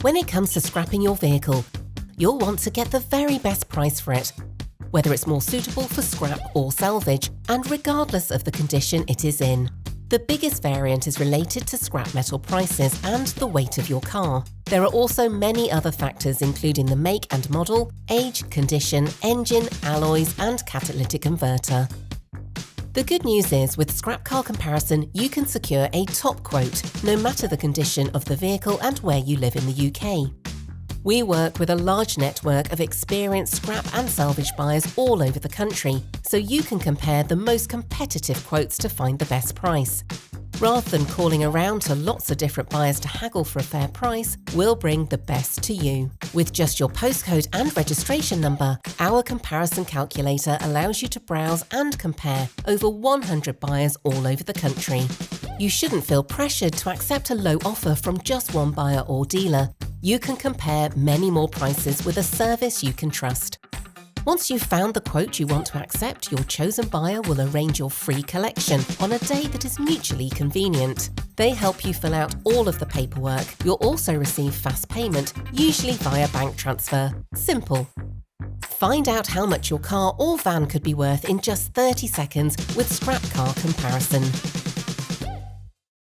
When it comes to scrapping your vehicle, you'll want to get the very best price for it, whether it's more suitable for scrap or salvage, and regardless of the condition it is in. The biggest variant is related to scrap metal prices and the weight of your car. There are also many other factors including the make and model, age, condition, engine, alloys and catalytic converter. The good news is, with Scrap Car Comparison, you can secure a top quote, no matter the condition of the vehicle and where you live in the UK. We work with a large network of experienced scrap and salvage buyers all over the country, so you can compare the most competitive quotes to find the best price. Rather than calling around to lots of different buyers to haggle for a fair price, we'll bring the best to you. With just your postcode and registration number, our comparison calculator allows you to browse and compare over 100 buyers all over the country. You shouldn't feel pressured to accept a low offer from just one buyer or dealer. You can compare many more prices with a service you can trust. Once you've found the quote you want to accept, your chosen buyer will arrange your free collection on a day that is mutually convenient. They help you fill out all of the paperwork. You'll also receive fast payment, usually via bank transfer. Simple. Find out how much your car or van could be worth in just 30 seconds with Scrap Car Comparison.